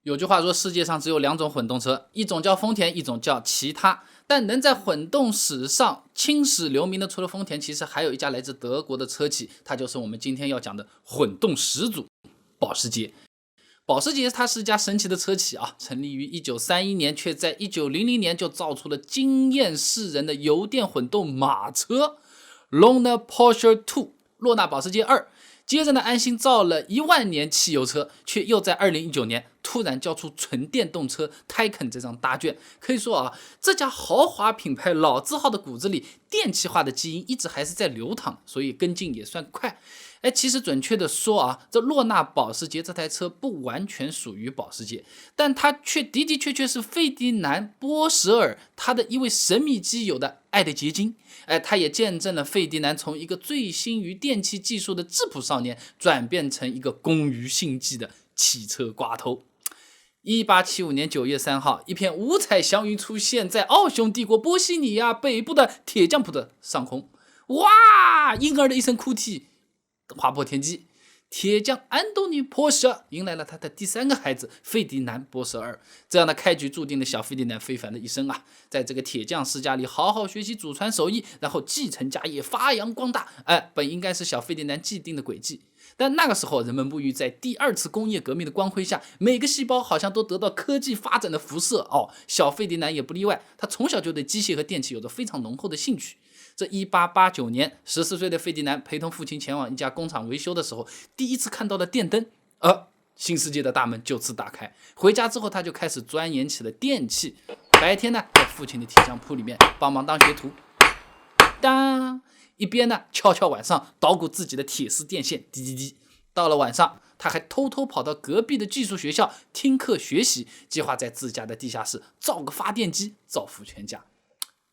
有句话说，世界上只有2种混动车，一种叫丰田，一种叫其他。但能在混动史上青史留名的，除了丰田，其实还有一家来自德国的车企，它就是我们今天要讲的混动始祖保时捷。保时捷它是一家神奇的车企啊，成立于1931年，却在1900年就造出了惊艳世人的油电混动马车 Lohner Porsche 2， 洛纳保时捷2。接着呢，安心造了1万年汽油车，却又在2019年突然交出纯电动车 Taycan 这张大卷。可以说啊，这家豪华品牌老字号的骨子里，电气化的基因一直还是在流淌，所以跟进也算快。其实准确的说啊，这洛纳保时捷这台车不完全属于保时捷，但它却的确是费迪南波舍尔他的一位神秘基友的爱的结晶。它也见证了费迪南从一个醉心于电气技术的质朴少年，转变成一个工于心计的汽车寡头。1875年9月3号，一片五彩祥云出现在奥匈帝国波西尼亚北部的铁匠铺的上空。哇！婴儿的一声哭啼划破天际，铁匠安东尼·波舍迎来了他的第3个孩子费迪南·波舍尔。这样的开局注定了小费迪南非凡的一生啊！在这个铁匠世家里好好学习祖传手艺，然后继承家业，发扬光大。本应该是小费迪南既定的轨迹。但那个时候人们沐浴在第2次工业革命的光辉下，每个细胞好像都得到科技发展的辐射小费迪南也不例外。他从小就对机械和电器有着非常浓厚的兴趣。这1889年14岁的费迪南陪同父亲前往一家工厂维修的时候，第一次看到了电灯，新世界的大门就此打开。回家之后他就开始钻研起了电器，白天呢在父亲的铁匠铺里面帮忙当学徒，一边呢悄悄晚上捣鼓自己的铁丝电线，滴滴滴。到了晚上他还偷偷跑到隔壁的技术学校听课学习，计划在自家的地下室造个发电机造福全家。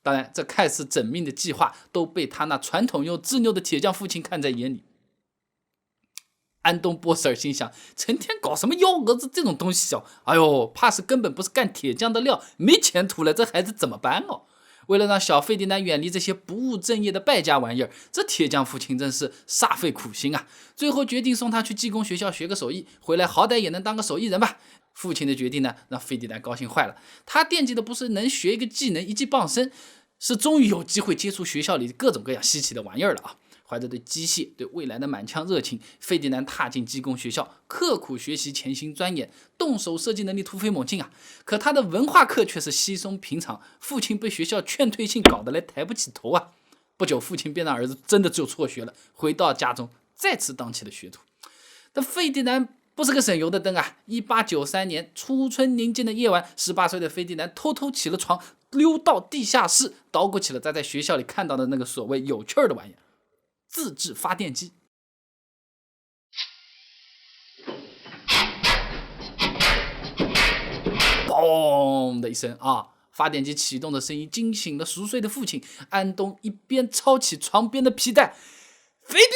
当然这看似缜密的计划都被他那传统又执拗的铁匠父亲看在眼里。安东波舍尔心想，成天搞什么幺蛾子这种东西怕是根本不是干铁匠的料，没前途了，这孩子怎么办为了让小费迪南远离这些不务正业的败家玩意儿，这铁匠父亲真是煞费苦心啊！最后决定送他去技工学校学个手艺，回来好歹也能当个手艺人吧。父亲的决定呢，让费迪南高兴坏了。他惦记的不是能学一个技能一技傍身，是终于有机会接触学校里各种各样稀奇的玩意儿了啊！怀着对机械、对未来的满腔热情，费迪南踏进技工学校，刻苦学习，潜心钻研，动手设计能力突飞猛进啊！可他的文化课却是稀松平常，父亲被学校劝退信搞得来抬不起头啊！不久，父亲便让儿子真的就辍学了，回到家中再次当起了学徒。但费迪南不是个省油的灯啊！1893年初春宁静的夜晚，18岁的费迪南偷偷起了床，溜到地下室，捣鼓起了他在学校里看到的那个所谓有趣的玩意儿——自制发电机。砰的一声发电机启动的声音惊醒了熟睡的父亲。安东一边抄起床边的皮带，费迪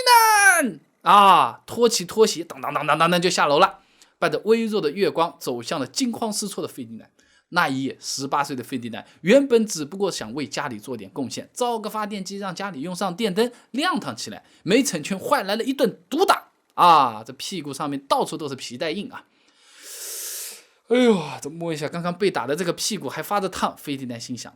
南拖起拖鞋，当当当当当当就下楼了，伴着微弱的月光走向了惊慌失措的费迪南。那一夜18岁的费迪南原本只不过想为家里做点贡献，造个发电机让家里用上电灯亮堂起来，没成全换来了一顿毒打这屁股上面到处都是皮带印这摸一下刚刚被打的这个屁股还发着烫。费迪南心想，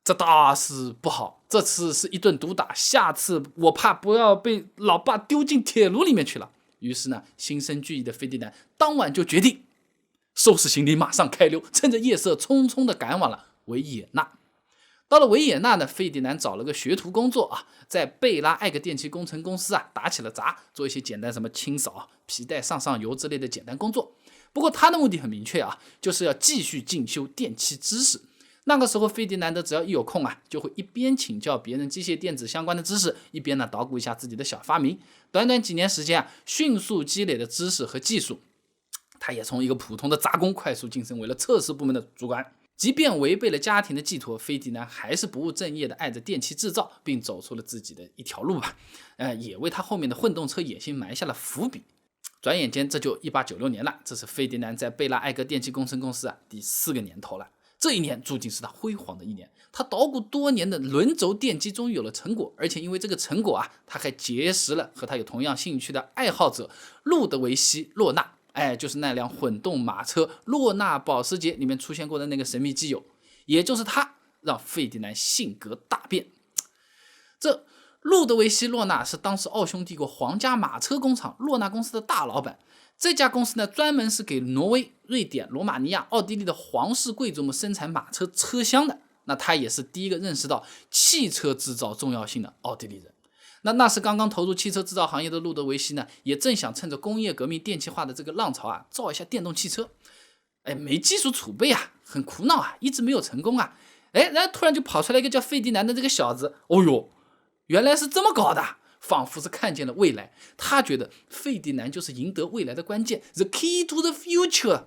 这大事不好，这次是一顿毒打，下次我怕不要被老爸丢进铁炉里面去了。于是呢，心生惧意的费迪南当晚就决定收拾行李马上开溜，趁着夜色匆匆的赶往了维也纳。到了维也纳呢，费迪南找了个学徒工作在贝拉艾格电气工程公司打起了杂，做一些简单什么清扫皮带上油之类的简单工作。不过他的目的很明确就是要继续进修电气知识。那个时候费迪南德只要一有空就会一边请教别人机械电子相关的知识，一边呢捣鼓一下自己的小发明。短短几年时间迅速积累的知识和技术，他也从一个普通的杂工快速晋升为了测试部门的主管。即便违背了家庭的寄托，费迪南还是不务正业的爱着电气制造，并走出了自己的一条路吧。也为他后面的混动车野心埋下了伏笔。转眼间这就1896年了，这是费迪南在贝拉艾格电气工程公司第4个年头了。这一年注定是他辉煌的一年，他捣鼓多年的轮轴电机终于有了成果，而且因为这个成果他还结识了和他有同样兴趣的爱好者路德维希·洛纳就是那辆混动马车洛纳保时捷里面出现过的那个神秘基友，也就是他让费迪南性格大变。这路德维希·洛纳是当时奥匈帝国皇家马车工厂洛纳公司的大老板。这家公司呢，专门是给挪威、瑞典、罗马尼亚、奥地利的皇室贵族们生产马车车厢的。那他也是第一个认识到汽车制造重要性的奥地利人。那是刚刚投入汽车制造行业的路德维希呢，也正想趁着工业革命电气化的这个浪潮啊，造一下电动汽车。没技术储备啊，很苦恼啊，一直没有成功啊。然后突然就跑出来一个叫费迪南的这个小子，原来是这么搞的，仿佛是看见了未来。他觉得费迪南就是赢得未来的关键 ，the key to the future。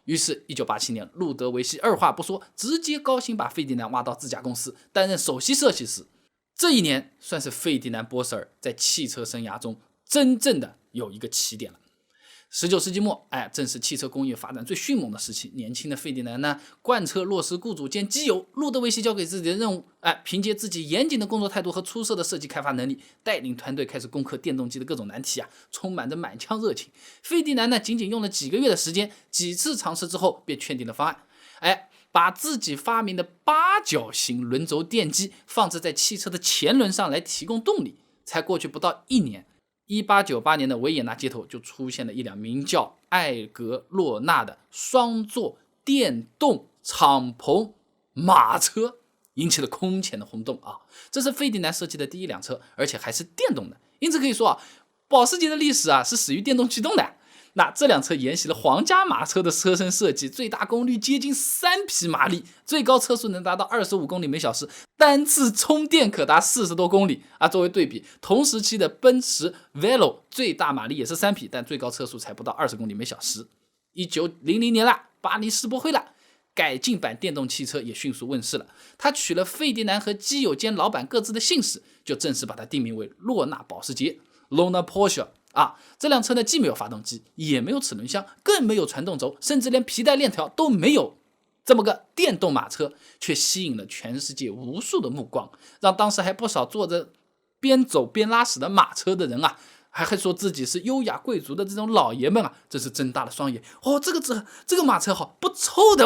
于是1987年，路德维希二话不说，直接高薪把费迪南挖到自家公司担任首席设计师。这一年算是费迪南·波舍尔在汽车生涯中真正的有一个起点了。19世纪末，正是汽车工业发展最迅猛的时期。年轻的费迪南呢，贯彻落实雇主兼基友路德维希交给自己的任务，凭借自己严谨的工作态度和出色的设计开发能力，带领团队开始攻克电动机的各种难题充满着满腔热情。费迪南呢，仅仅用了几个月的时间，几次尝试之后，便确定了方案，把自己发明的八角形轮轴电机放置在汽车的前轮上来提供动力。才过去不到1年，1898年的维也纳街头就出现了一辆名叫艾格洛纳的双座电动敞篷马车，引起了空前的轰动这是费迪南设计的第一辆车，而且还是电动的。因此可以说保时捷的历史是始于电动驱动的。那这辆车沿袭了皇家马车的车身设计，最大功率接近3匹马力，最高车速能达到25公里每小时，单次充电可达40多公里作为对比，同时期的奔驰 Velo 最大马力也是3匹，但最高车速才不到20公里每小时。1900年了，巴黎世博会了，改进版电动汽车也迅速问世了。他取了费迪南和基友兼老板各自的姓氏，就正式把它定名为洛纳保时捷 Lona Porsche。这辆车呢，既没有发动机，也没有齿轮箱，更没有传动轴，甚至连皮带链条都没有。这么个电动马车，却吸引了全世界无数的目光，让当时还不少坐着边走边拉屎的马车的人还说自己是优雅贵族的这种老爷们真是睁大了双眼。这个马车好不臭的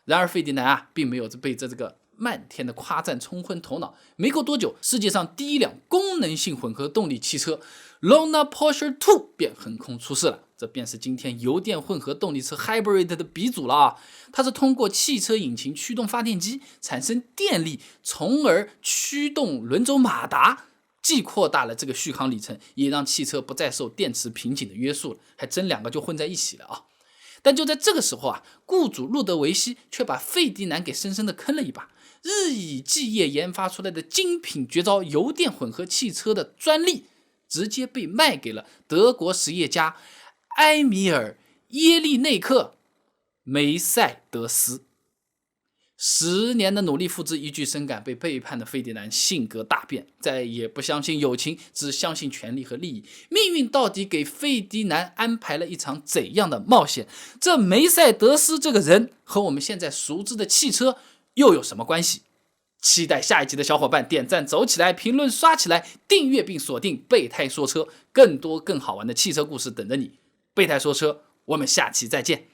然而费迪南并没有被这个漫天的夸赞冲昏头脑。没过多久，世界上第一辆功能性混合动力汽车 Lona Porsche 2便横空出世了。这便是今天油电混合动力车 Hybrid 的鼻祖了它是通过汽车引擎驱动发电机产生电力，从而驱动轮轴马达，既扩大了这个续航里程，也让汽车不再受电池瓶颈的约束了，还真两个就混在一起了但就在这个时候雇主路德维希却把费迪南给深深的坑了一把。日以继夜研发出来的精品绝招油电混合汽车的专利，直接被卖给了德国实业家埃米尔·耶利内克·梅塞德斯。10年的努力复制一句深感被背叛的费迪南性格大变，再也不相信友情，只相信权力和利益。命运到底给费迪南安排了一场怎样的冒险？这梅塞德斯这个人和我们现在熟知的汽车又有什么关系？期待下一集的小伙伴点赞走起来，评论刷起来，订阅并锁定备胎说车，更多更好玩的汽车故事等着你。备胎说车，我们下期再见。